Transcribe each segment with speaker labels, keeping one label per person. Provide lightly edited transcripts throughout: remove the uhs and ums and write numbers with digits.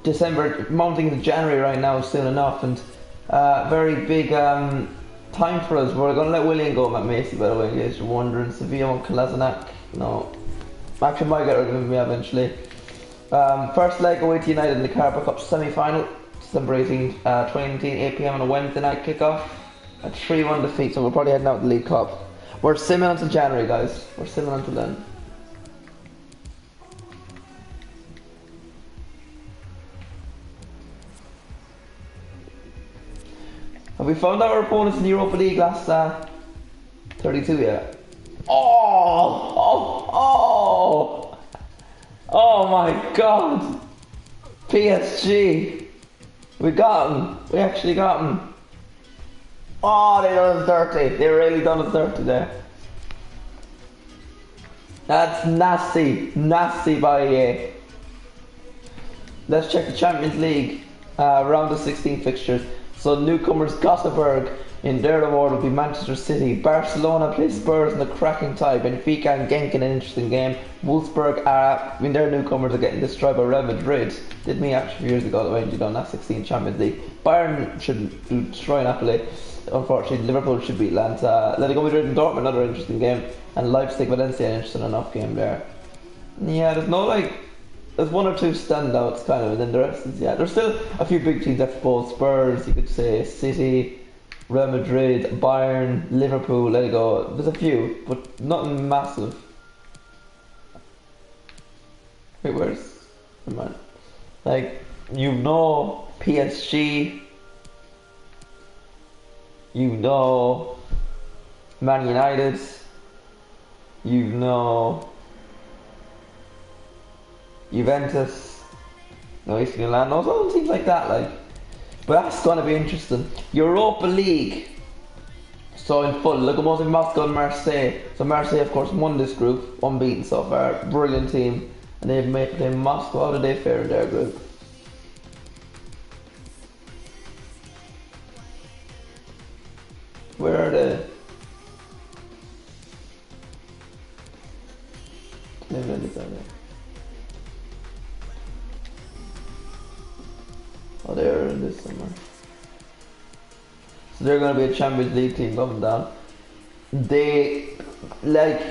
Speaker 1: December, mounting into January right now, soon enough, and very big time for us. We're going to let Willian go, Matt Macy, by the way, in case you're wondering. Sevilla won't Kolasinac. No. Actually, might get rid of him eventually. First leg away to United in the Carabao Cup semi-final, December 18th, 2019, 8 PM on a Wednesday night kickoff. A 3-1 defeat, so we're probably heading out to the League Cup. We're simming until January, guys. We're simming until then. Have we found our opponents in the Europa League last 32 yet? Oh! Oh! Oh! Oh my god! PSG! We got him! We actually got him! Oh, they done us dirty! They really done us dirty there. That's nasty! Nasty by EA. Let's check the Champions League round of 16 fixtures. So newcomers Gothenburg in their award will be Manchester City. Barcelona play Spurs in the cracking tie. Benfica and Genk in an interesting game. Wolfsburg their newcomers are getting destroyed by Real Madrid. Did me actually a few years ago when you done that 16 Champions League. Bayern should destroy Napoli. Unfortunately, Liverpool should beat Atlanta. Atletico Madrid and Dortmund, another interesting game. And Leipzig Valencia, an interesting enough game there. Yeah, there's one or two standouts kind of, and then the rest is, yeah, there's still a few big teams left, both Spurs, you could say, City, Real Madrid, Bayern, Liverpool, let it go. There's a few, but nothing massive. Wait, where's, never mind. Like, you know PSG, you know Man United, you know Juventus, no AC Milan, no, all teams like that, like. But that's gonna be interesting. Europa League. So in full, Lokomotiv Moscow and Marseille. So Marseille, of course, won this group, unbeaten so far, brilliant team, and they've made Moscow. How did they fare in their group? Where are they? Oh, they're in this somewhere. So they're going to be a Champions League team coming down. They, like,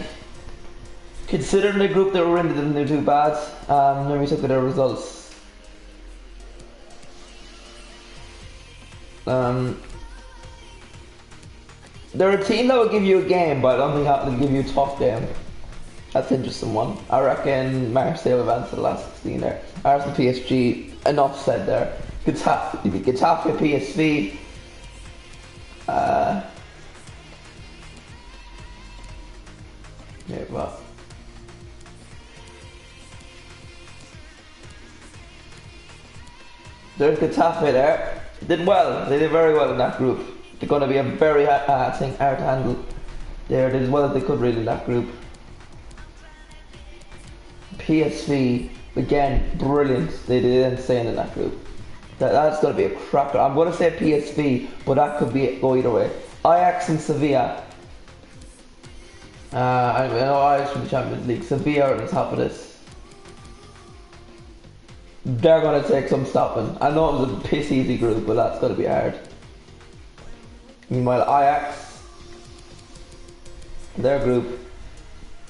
Speaker 1: considering the group they were in, they didn't do too bad. Let me look at their results. They're a team that will give you a game, but I don't think they'll give you a tough game. That's an interesting one. I reckon Marseille will advance to the last 16 there. Arsenal PSG, enough said there. Getafe PSV. Yeah, well. There's Getafe there. Did well. They did very well in that group. They're going to be a very hard to handle. They did as well as they could really in that group. PSV, again, brilliant. They did insane in that group. That's going to be a cracker. I'm going to say PSV, but that could go either way. Ajax and Sevilla. I know Ajax from the Champions League. Sevilla are at the top of this. They're going to take some stopping. I know it was a piss easy group, but that's going to be hard. Meanwhile, Ajax, their group,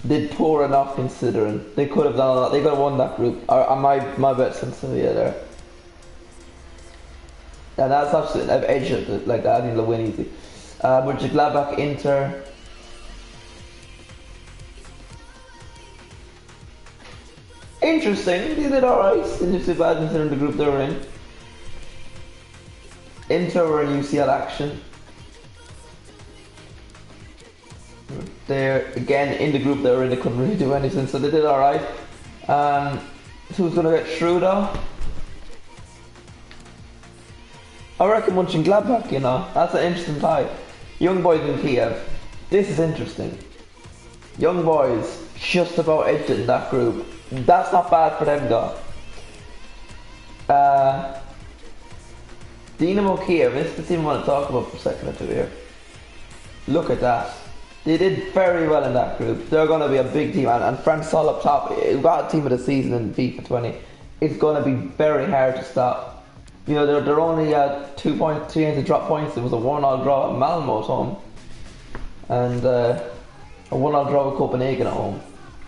Speaker 1: did poor enough considering. They could have done a lot. They could have won that group. My bet's on Sevilla there. And that's absolutely, I've edged it like that. I think they'll win easy. Mönchengladbach, Inter. Interesting. They did alright. They didn't do too bad considering the group they were in. Inter were in UCL action. They're again in the group they were in. They couldn't really do anything, so they did alright. Who's gonna get through though? I reckon Mönchengladbach, you know, that's an interesting tie. Young Boys in Kiev. This is interesting. Young Boys just about edged it in that group. That's not bad for them though. Dynamo Kiev, this is the team I want to talk about for a second or two here. Look at that. They did very well in that group. They're going to be a big team, and France all up top. We got a team of the season in FIFA 20. is going to be very hard to stop. You know, they're only at 2 points, 3 to drop points. It was a 1-1 draw at Malmo at home, and a 1-1 draw with Copenhagen at home.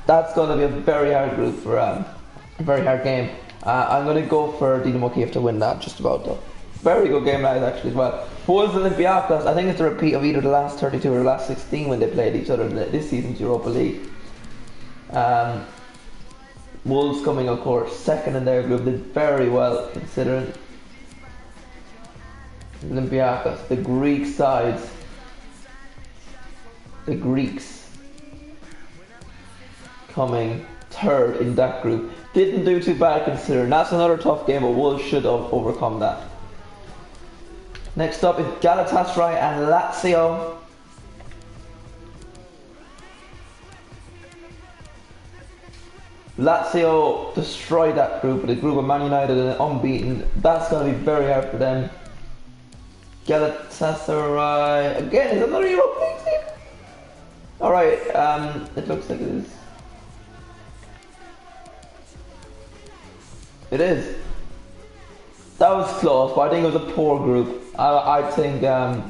Speaker 1: That's going to be a very hard group for a very hard game. I'm going to go for Dynamo Kiev to win that, just about though. Very good game, guys, actually, as well. Wolves Olympiacos, I think it's a repeat of either the last 32 or the last 16 when they played each other in this season's Europa League. Wolves coming, of course, second in their group, did very well considering. Olympiacos, the Greek sides. The Greeks coming third in that group. Didn't do too bad considering. That's another tough game, but Wolves should have overcome that. Next up is Galatasaray and Lazio. Lazio destroyed that group with a group of Man United and unbeaten. That's going to be very hard for them. Galatasaray again is another Europa League team. Alright, it looks like it is. It is. That was close, but I think it was a poor group. I think, not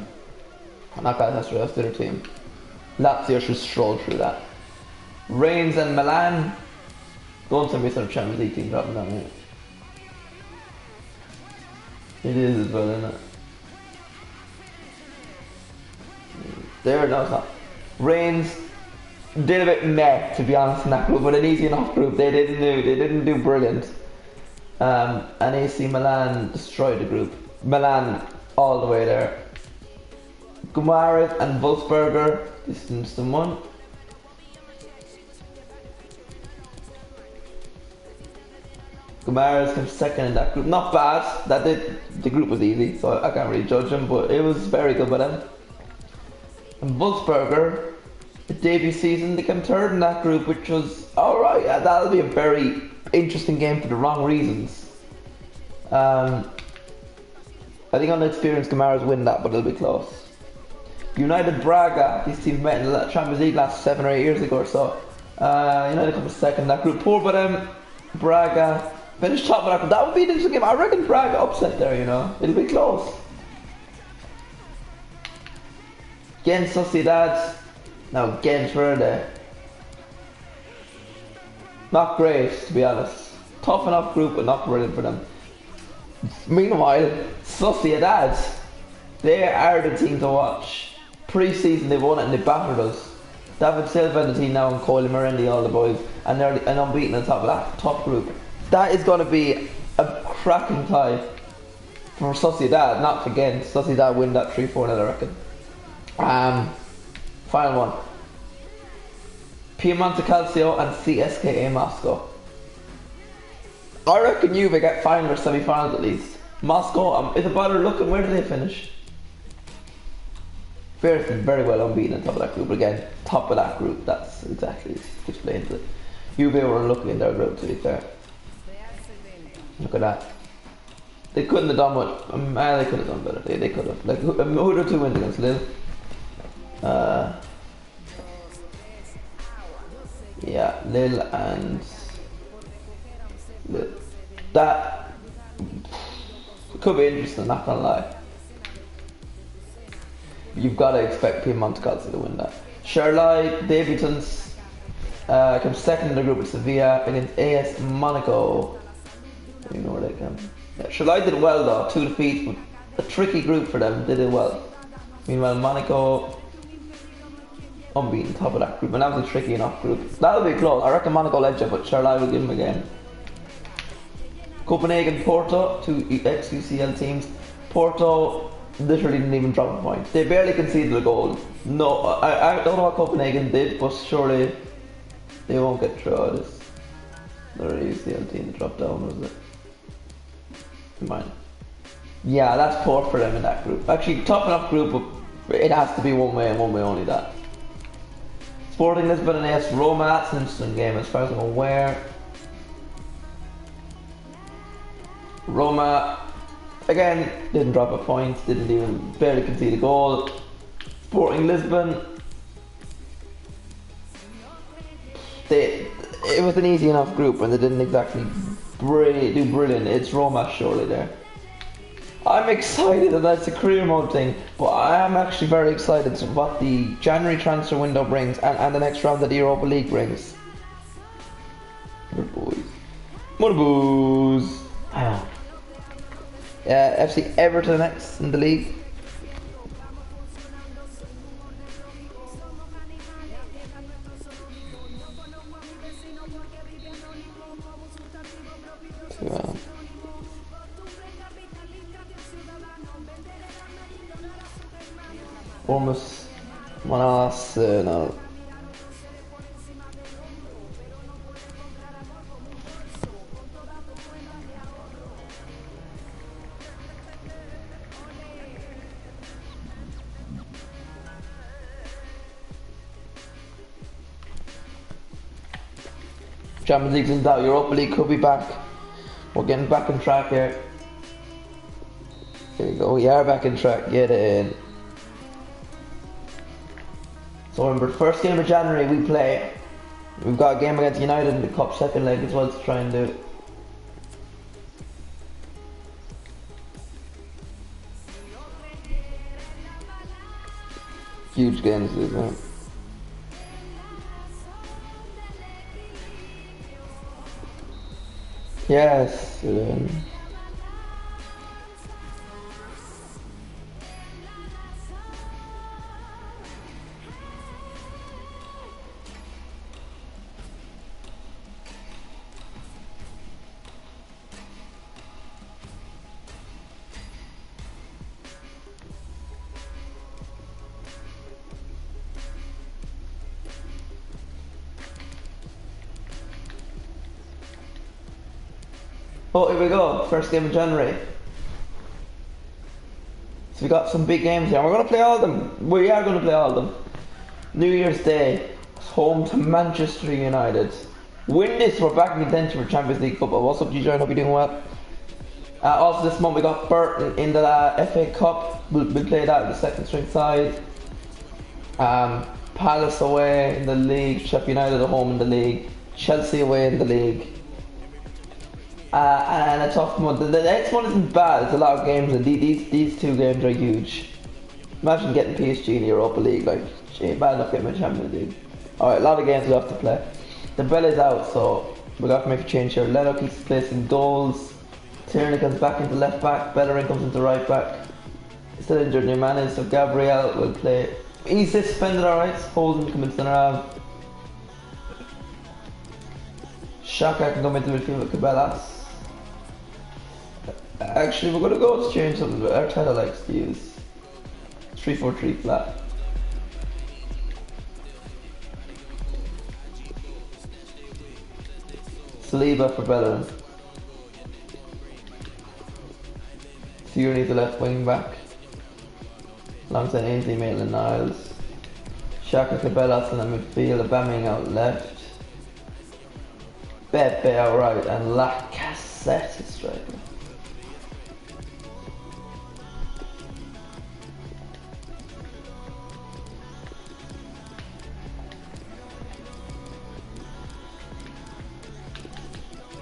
Speaker 1: Galatasaray, that's the other team. Lazio should stroll through that. Reims and Milan. Don't send me some Champions League team dropping down here. It is as well, isn't it? There, no, it's not. Reims did a bit meh, to be honest, in that group, but an easy enough group. They didn't do brilliant. And AC Milan destroyed the group. Milan all the way there. Gumares and Wolfsberger distanced them one. Gumares came second in that group. Not bad. The group was easy, so I can't really judge them, but it was very good by them. And Wolfsberger, the debut season, they came third in that group, which was alright. That'll be a very interesting game for the wrong reasons. I think on the experience, Gumares win that, but it'll be close. United Braga, these teams met in the Champions League last 7 or 8 years ago or so. United come second in that group. Poor, but Braga finished top of that group. That would be an interesting game. I reckon Braga upset there, you know. It'll be close. Gent Sociedad. Now Gent, where are they? Not great, to be honest. Tough enough group, but not brilliant for them. Meanwhile, Sociedad, they are the team to watch. Pre-season they won it and they battered us. David Silva and the team now, and Colin Morendi, all the boys, and they're unbeaten on top of that top group. That is going to be a cracking tie for Sociedad, not for Gent. Sociedad win that 3-4, I reckon. Final one. Piemonte Calcio and CSKA Moscow. I reckon Juve get final or semi-finals at least. Moscow, is it bother looking, where do they finish? Very well unbeaten on top of that group. Again, top of that group, that's exactly explains it. Juve were unlucky in their group, to be fair. Look at that. They couldn't have done much. They could have done better. They could have. Like, who are the 2 wins against Lille? Yeah, Lille and Lille. That could be interesting, not gonna lie. You've got to expect Piemonte Calcio to win that. Charleroi debutants come second in the group with Sevilla against AS Monaco. You know where they come. Yeah, Charleroi did well though, 2 defeats, but a tricky group for them. They did well. Meanwhile, Monaco unbeaten, top of that group, and that was a tricky enough group. That'll be close. I reckon Monaco led you, but Charleroi will give them again. Copenhagen, Porto, 2 ex-UCL teams. Porto literally didn't even drop a point. They barely conceded a goal. No, I don't know what Copenhagen did, but surely they won't get through this. They're a UCL team that dropped down, was it? Mine. Yeah, that's poor for them in that group. Actually, tough enough group, but it has to be one way and one way only that. Sporting Lisbon and AS Roma, that's an interesting game as far as I'm aware. Roma, again, didn't drop a point, didn't even barely concede a goal. Sporting Lisbon, it was an easy enough group and they didn't exactly do brilliant. It's Roma surely there. I'm excited that that's a career mode thing, but I am actually very excited to what the January transfer window brings and the next round that the Europa League brings. Mother boys. Mother boys. FC Everton next in the league. Bournemouth, Arsenal. Champions League's in doubt. Europa League could be back. We're getting back on track here. Here we go. We are back on track. Get in. So remember, first game of January we play. We've got a game against United in the Cup second leg as well to try and do. Huge games, isn't it? Yes. Oh, here we go. First game of January. So we got some big games here. We're going to play all of them. We are going to play all of them. New Year's Day. It's home to Manchester United. Win this, we're back in contention for Champions League football. What's up, G-Join? Hope you're doing well. Also this month we got Burton in the FA Cup. We'll play that with the second string side. Palace away in the league. Sheffield United at home in the league. Chelsea away in the league. And a tough one. The next one isn't bad. It's a lot of games, and these two games are huge. Imagine getting PSG in the Europa League. Like, gee, bad enough getting a Champions League. Alright, a lot of games we have to play. The bell is out, so we got to make a change here. Leno keeps placing goals. Tierney comes back into left back. Bellerin comes into right back. Still injured Newman, so Gabriel will play. He's suspended, alright. Holden come into center half. Xhaka can come into midfield with Cabellas. Actually, we're going to go to change something that Arteta likes to use. 3-4-3 flat. Saliba for Bellerin. Tierney the left wing back. Alongside Ainsley, Maitland-Niles. Xhaka, Cabellas in the midfield. Aubameyang out left. Pepe out right. And Lacazette is striker.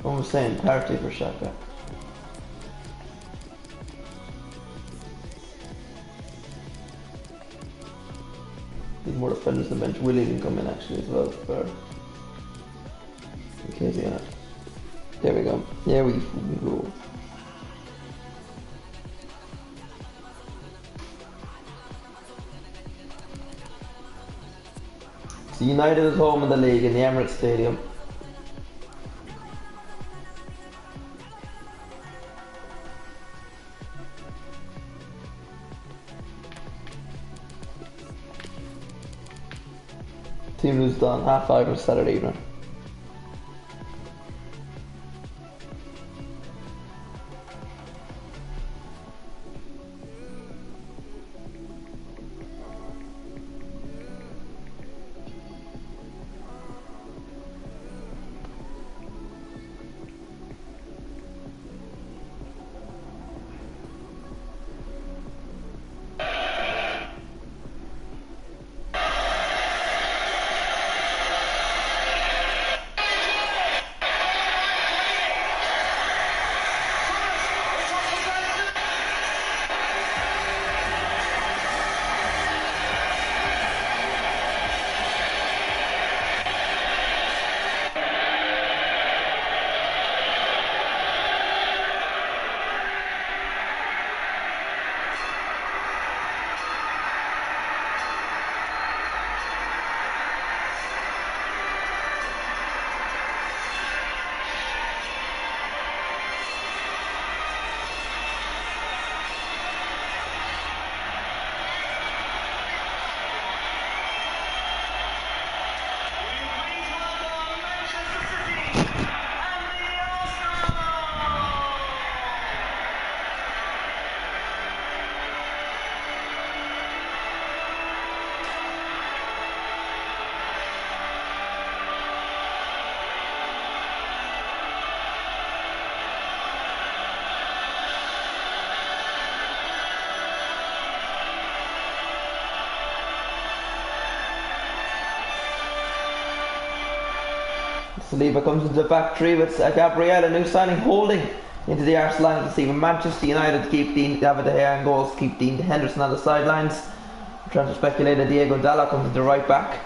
Speaker 1: What was saying? Party for Xhaka. Need more defenders on the bench. Willie can come in actually as well. For in case there we go. There we go. So United is home in the league in the Emirates Stadium. Team loses done 5:30 on Saturday evening. Saliba comes into the back three with Gabriel, a new signing, holding into the arse line to see Manchester United keep David De Gea and goals, keep Dean Henderson on the sidelines. Transfer speculator Diego Dalot comes into right back.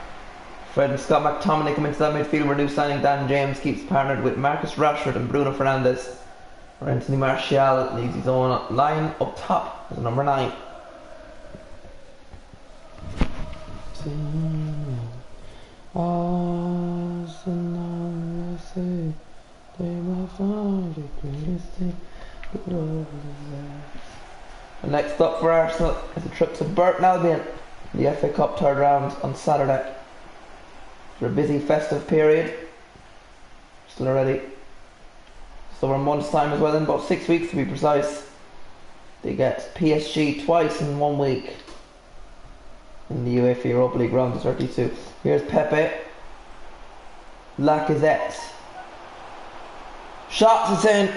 Speaker 1: Fred and Scott McTominay come into that midfield where new signing Dan James keeps partnered with Marcus Rashford and Bruno Fernandes. Where Anthony Martial leaves his own line up top as number 9. And next up for Arsenal is a trip to Burton Albion in the FA Cup third round on Saturday. For a busy festive period. Still already. So we're a month's time as well, in about 6 weeks to be precise. They get PSG twice in 1 week in the UEFA Europa League round of 32. Here's Pepe. Lacazette. Shots is in.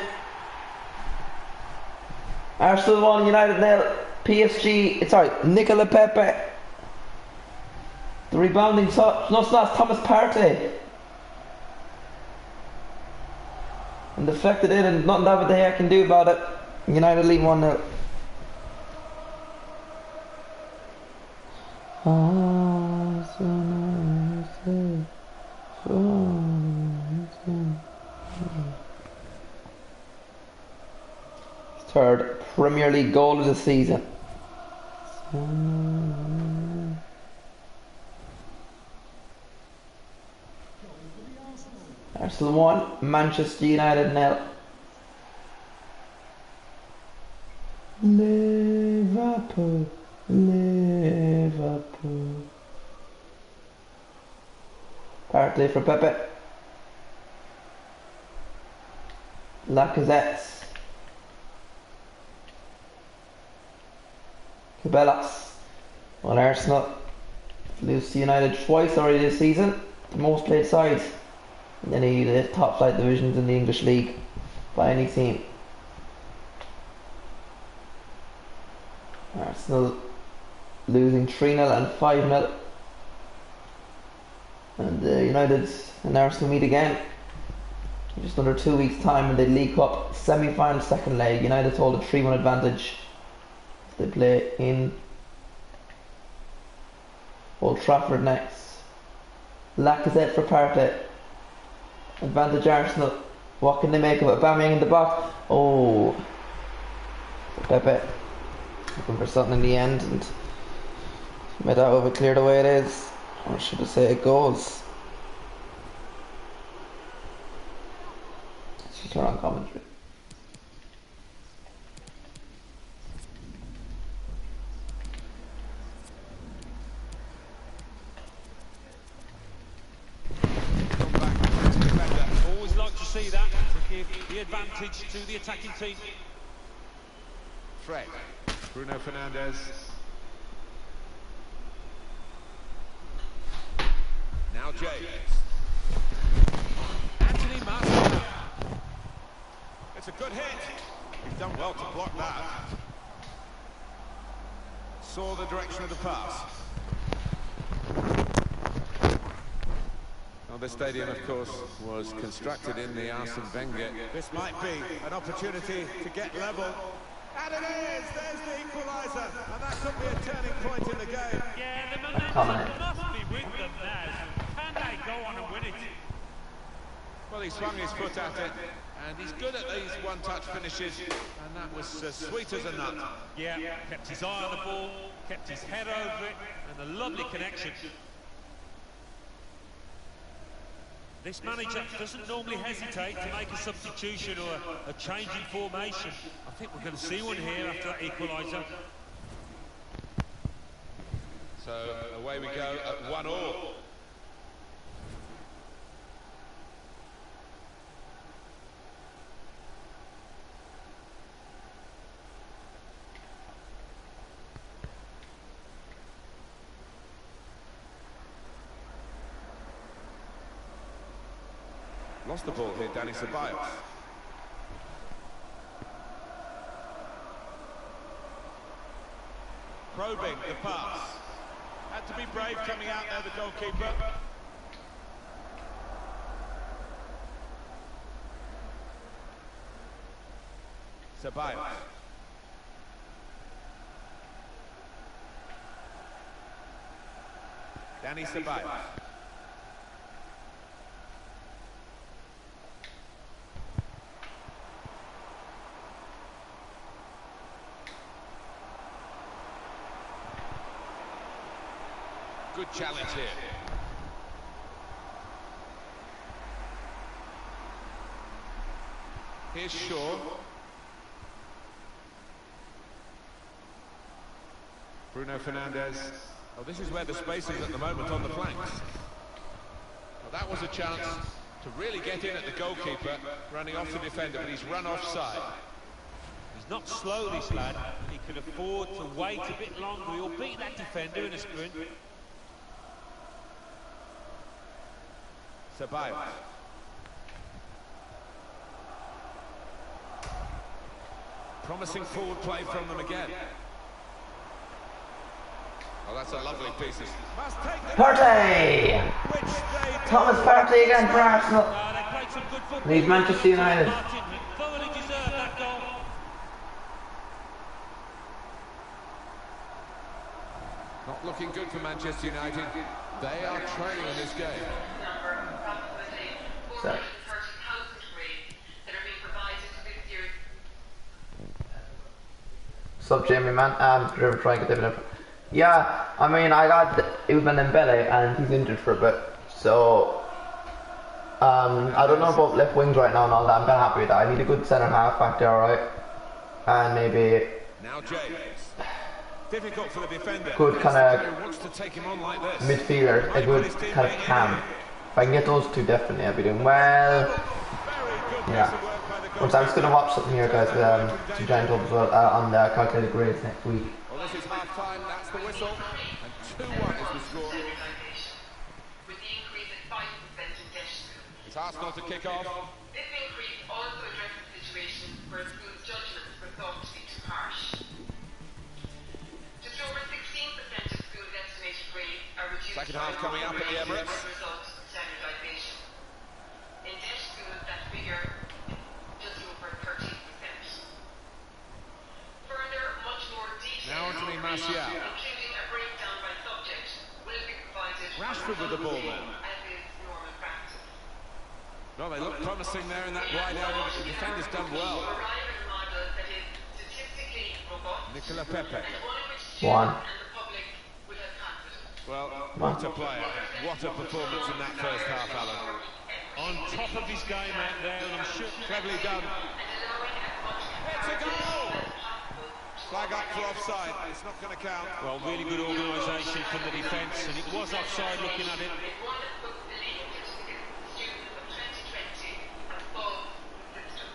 Speaker 1: Arsenal 1, United 0. PSG, sorry, Nicola Pepe. The rebounding touch. No, it's not. It's Thomas Partey. And deflected in, and nothing David De Gea can do about it. United lead 1-0. Third Premier League goal of the season. Arsenal 1, Manchester United 0. Liverpool, Liverpool. Partey for Pepe. Lacazette. Cabellas. Well, Arsenal lose to United twice already this season. The most played sides in any of the top flight divisions in the English League by any team. Arsenal losing 3-0 and 5-0. And United and Arsenal meet again in just under 2 weeks' time in the League Cup semi-final second leg. United hold a 3-1 advantage. They play in Old Trafford next. Lacazette for Partey. Advantage Arsenal. What can they make of it? Aubameyang in the box. Oh, Pepe looking for something in the end, and made that over clear the way it is, or should I say it goes. It's just wrong commentary.
Speaker 2: Always like to see that, to give the advantage to the attacking team.
Speaker 3: Fred, Bruno Fernandes. Now James.
Speaker 2: Anthony Martial.
Speaker 3: It's a good hit. He's done well to block that. Saw the direction of the pass. Well, the stadium, of course, was constructed in the Arsene Wenger.
Speaker 4: This might be an opportunity to get level. And it is! There's the equaliser. And that could be a turning point in the game.
Speaker 2: Yeah, the momentum must be with them now. Can they go on and win it?
Speaker 3: Well, he swung his foot at it, and he's good at these one-touch finishes, and that was as sweet as a nut.
Speaker 2: Yeah, kept his eye on the ball, kept his head over it, and a lovely connection. This manager doesn't normally hesitate to make a substitution or a change in formation. I think we're going to see one here after that equaliser.
Speaker 3: So away we go at 1-1. Lost the ball here, Dani Ceballos.
Speaker 4: Probing the pass. Had to be brave coming out there, the goalkeeper.
Speaker 3: Ceballos. Dani Ceballos. Good challenge here. Here's Shaw. Bruno Fernandes. Oh, this is where the space is at the moment on the flanks. Well, that was a chance to really get in at the goalkeeper, running off the defender, but he's run offside.
Speaker 2: He's not slow, this lad. He can afford to wait a bit longer. He'll beat that defender in a sprint.
Speaker 3: Ceballos. Promising forward play from them again. Oh, that's a lovely piece.
Speaker 4: Must take the
Speaker 1: Partey!
Speaker 4: which they do.
Speaker 1: Thomas Partey again for Arsenal.
Speaker 2: They played some good football.
Speaker 1: Leaves Manchester United.
Speaker 2: Martin thoroughly deserved that goal.
Speaker 3: Not looking good for Manchester United. They are trailing in this game.
Speaker 1: Sorry. Sup, Jamie, man? River trying to get David. Yeah, I mean, I got Usman Dembele and he's injured for a bit, so I don't know about left wings right now and all that. I'm kind of happy with that. I need a good centre half back there, alright, and maybe
Speaker 3: Now James. Difficult for the defender.
Speaker 1: good kind of
Speaker 3: Wants to take him on like this.
Speaker 1: midfielder, a good kind of cam. If I can get those two, definitely I'll be doing well.
Speaker 4: Very good
Speaker 1: Yeah.
Speaker 4: piece of work by the
Speaker 1: Once I'm just gonna watch something here, guys, to Giant Club as well on the calculated grades next week.
Speaker 3: Well, this is half time. That's the whistle. And 2-1 is the score. It's Arsenal to kick off.
Speaker 5: This increase also addresses situations where schools' judgments were thought to be too harsh. Just over 16% of schools' estimated grades are reduced
Speaker 3: Second half
Speaker 5: by
Speaker 3: coming up at the
Speaker 5: as
Speaker 3: Emirates.
Speaker 5: a result of standardisation. In Dutch schools, that figure is just over 13%. Further, much more detail,
Speaker 3: Now Anthony Martial.
Speaker 5: including a breakdown by subject, will be provided
Speaker 3: Rashford with the ball now.
Speaker 5: as is normal practice.
Speaker 3: Well, they look promising there in that wide area, but the defender's done well.
Speaker 5: Arrive at a model that is statistically robust,
Speaker 3: Nicola Pepe.
Speaker 5: and one in which
Speaker 1: One.
Speaker 5: students and the public will have confidence.
Speaker 3: Well, what a player. What a performance in that first half, Alan.
Speaker 2: On top of his game out there, and I'm sure
Speaker 3: Cleverly done. It's a goal! Flag up for offside. It's not going to count.
Speaker 2: well, really good organisation from the defence, and it was offside looking at it.
Speaker 5: One that puts the leading certificate students of 2020 above the system.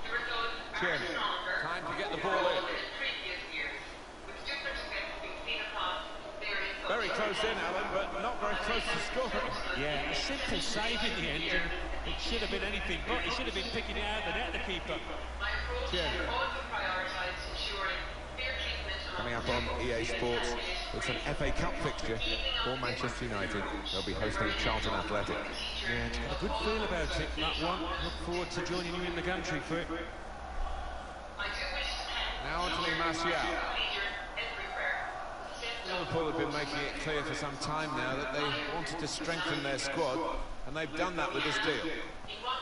Speaker 5: The results are
Speaker 3: Tierney.
Speaker 5: stronger
Speaker 3: Time to get the ball in.
Speaker 5: than in previous years, with different effects being seen across various
Speaker 3: Very
Speaker 5: subjects.
Speaker 3: close in, Alan, but not very close to scoring.
Speaker 2: Yeah, a simple save in the end, and it should have been anything but. He should have been picking it out of the net, the keeper.
Speaker 5: My approach
Speaker 3: Tierney.
Speaker 5: also prioritised ensuring fair treatment
Speaker 3: Coming up on EA Sports, it's an FA Cup fixture for Manchester United. They'll be hosting Charlton Athletic.
Speaker 2: Yeah, it's got a good feel about it, that one. Look forward to joining you in the country for it.
Speaker 5: I do wish to thank
Speaker 3: Now Anthony Martial.
Speaker 5: leaders everywhere who stepped up.
Speaker 3: Liverpool have been making it clear for some time now that they wanted to strengthen their squad, and they've done that with this deal.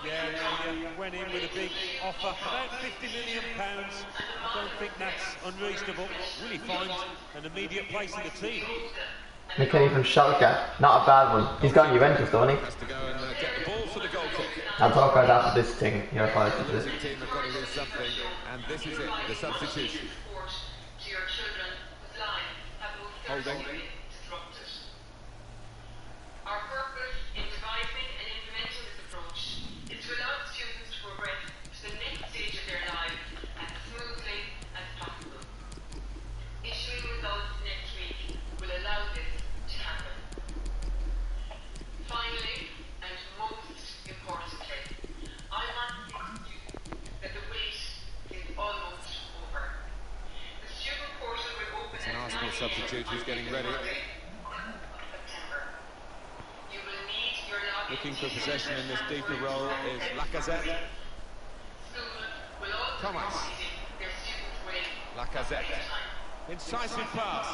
Speaker 2: Yeah, they went in with a big offer, about £50 million. I don't think that's unreasonable. Really finds an immediate place in the team.
Speaker 1: Mikel from Schalke, not a bad one. He's got Juventus, don't he?
Speaker 3: Has to go and get the ball for the goal kick.
Speaker 1: I'll talk about after this thing. Here, for
Speaker 3: The losing team have got to do something, and this is it, the substitution.
Speaker 5: Support to your children whose lives have most
Speaker 3: Holding.
Speaker 5: certainly disrupted. Our purpose in devising and implementing this approach is to allow students to progress to the next stage of their lives as smoothly as possible. Issuing results next week will allow this to happen. Finally, and most importantly, I want to tell you that the wait is almost over. The student portal will open
Speaker 3: It's an
Speaker 5: at
Speaker 3: Arsenal
Speaker 5: 9
Speaker 3: substitute who's getting ready.
Speaker 5: September. You will need your login
Speaker 3: Looking for
Speaker 5: details
Speaker 3: possession in this deeper role is Lacazette.
Speaker 5: Schools will also
Speaker 3: Thomas.
Speaker 5: their students will
Speaker 3: Lacazette. Incisive pass.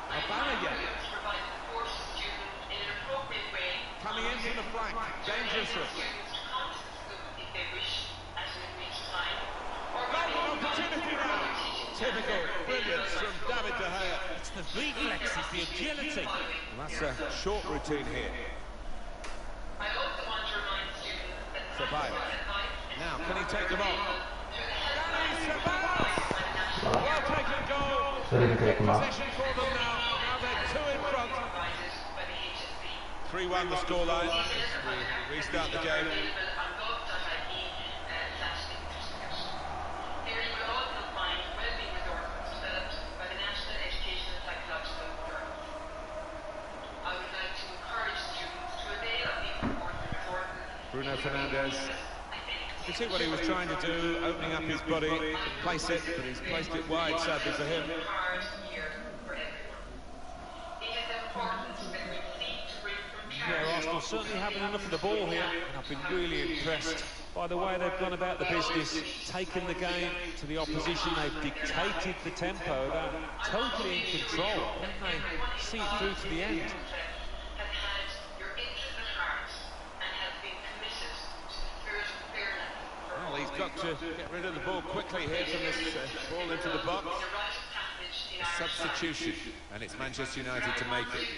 Speaker 3: Aubameyang.
Speaker 5: provide support to students in an appropriate way.
Speaker 3: Coming in from the flank. Dangerous risk.
Speaker 5: Students to come to the school if they wish at an agreed time.
Speaker 3: Golden opportunity now. Typical brilliance from David De Gea.
Speaker 2: It's the reflexes, the agility.
Speaker 3: Well, that's a short routine here.
Speaker 5: I also want to remind students that
Speaker 3: Ceballos. Now, can he take them on?
Speaker 5: Dani
Speaker 3: Ceballos! Well taken goal.
Speaker 1: So they can take them off.
Speaker 3: Possession for them now. Now they're two in front. 3-1 the scoreline as we restart the game. Bruno Fernandes. You see what he was trying to do, opening up his body, place it, but he's placed it wide, sadly for him.
Speaker 2: Yeah, Arsenal certainly having enough of the ball here, and I've been really impressed by the way they've gone about the business, taken the game to the opposition, they've dictated the tempo, they're totally in control, and they see it through to the end.
Speaker 3: Well, he's got to get rid of the ball quickly here from this ball into the box. A substitution, and it's Manchester United to make it.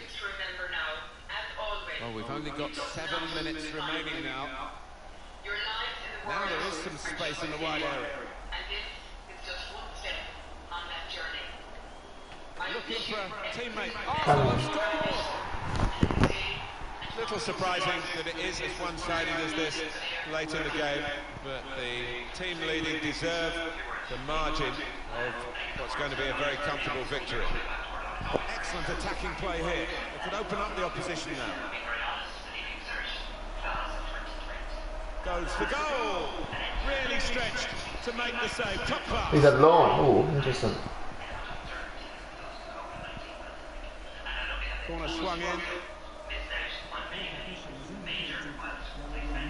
Speaker 3: Well, we've only got 7 minutes remaining now. Now there is some space in the wide area. Looking for a teammate. Arsenal have scored! Little surprising that it is as one-sided as this late in the game, but the team leading deserve the margin of what's going to be a very comfortable victory. Excellent attacking play here. It could open up the opposition now. Goes for goal! Really stretched to make the save. Top pass.
Speaker 1: He's at loan. Oh, interesting.
Speaker 3: Corner swung in.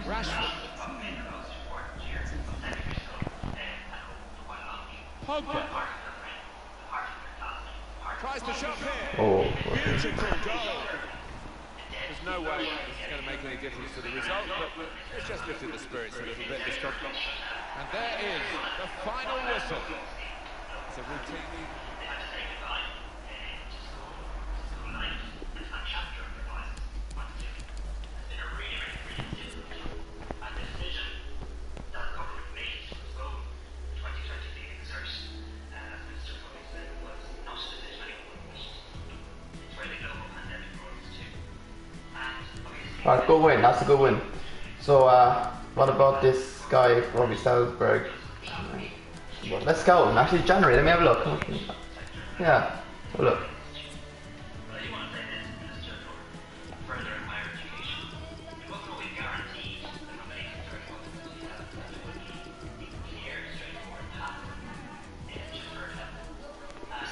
Speaker 3: Rashford. Pogba. Tries the shot here.
Speaker 1: Oh,
Speaker 3: Beautiful goal. There's no way this is going to make any difference to the result, but it's just lifted the spirits a little bit, this company. And there is the final whistle. It's a routine.
Speaker 1: Alright, good win. That's a good win. So, what about this guy, Robbie Salzberg? Well, let's go. Actually, January. Let me have a look. Yeah, have a look.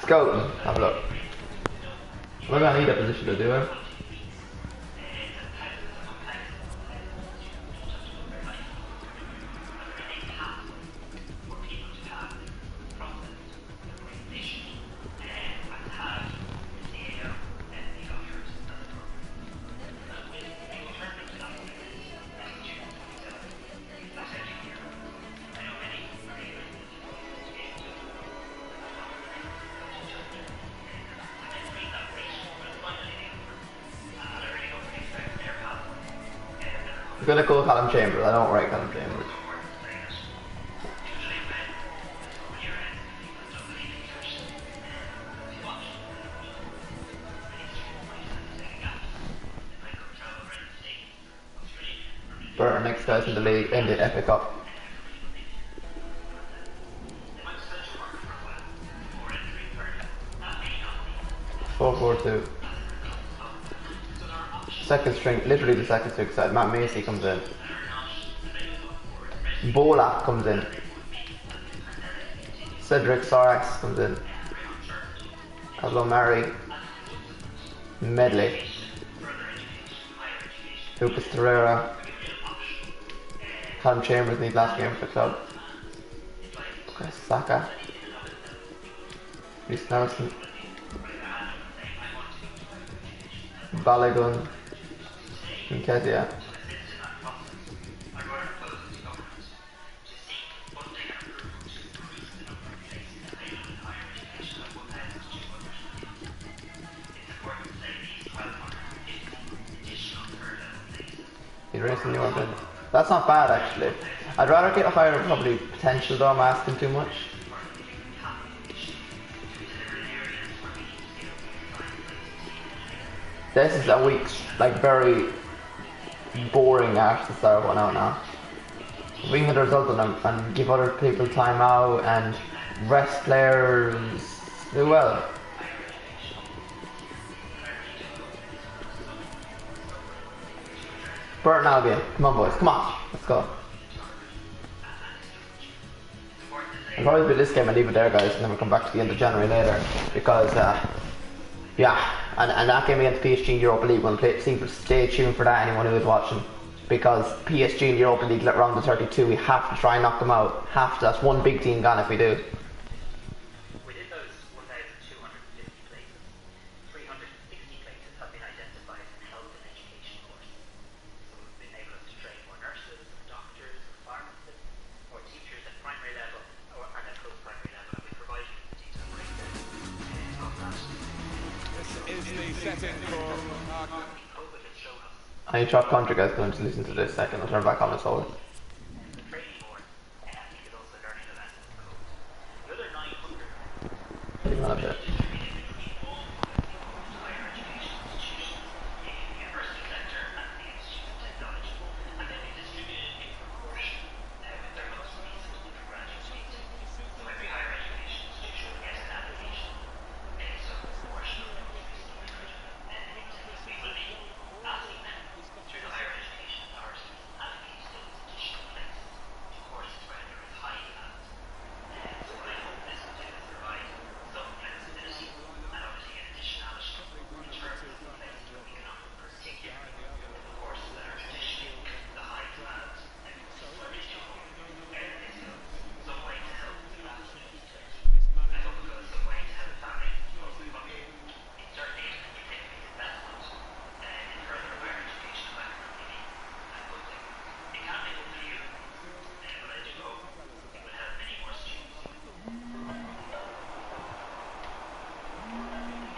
Speaker 1: Scouting. Have a look. Maybe I need a position to do it. I'm gonna call Callum Chambers. I don't rate Callum Chambers. Burton next guys in the league in the FA Cup. 4-4-2. Second string, literally the second string side. Matt Macy comes in. Bolak comes in. Cedric Soares comes in. Ablomari. Medley. Lucas Torreira. Callum Chambers in his last game for the club. Saka. Reece Nelson. Balogun. Nketiah. He's racing New York. That's not bad actually. I'd rather get a higher probably potential though. I'm asking too much. This is a week like very boring after the start of 1 out now. We can get a result on them and give other people time out and rest players do well. Burton Albion, come on boys, come on, let's go. I'll probably do this game and leave it there guys and then we'll come back to the end of January later because yeah, and that game against PSG in Europa League, we'll stay tuned for that, anyone who is watching. Because PSG in Europa League round of 32, we have to try and knock them out. Have to, that's one big team gone if we do.
Speaker 6: Within those 1,250 places, 360 places have been identified and held in education courses. So we've been able to train more nurses, doctors, pharmacists, or teachers at primary level and at post-primary level, and we provide you with the detailed breakdown of that.
Speaker 3: This is the setting for our...
Speaker 1: I need to drop country guys, going to listen to this second. I'll turn back on this over. Hang on a bit.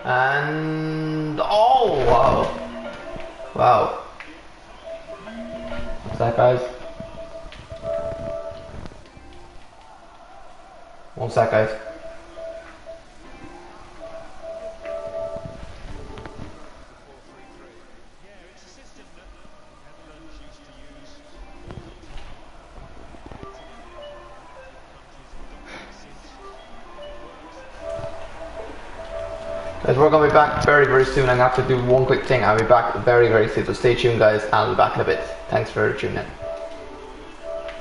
Speaker 1: And oh wow. What's that guys? One sec guys. Guys, we're going to be back very soon. I'm going to have to do one quick thing. I'll be back very soon, so stay tuned guys, and I'll be back in a bit. Thanks for tuning in.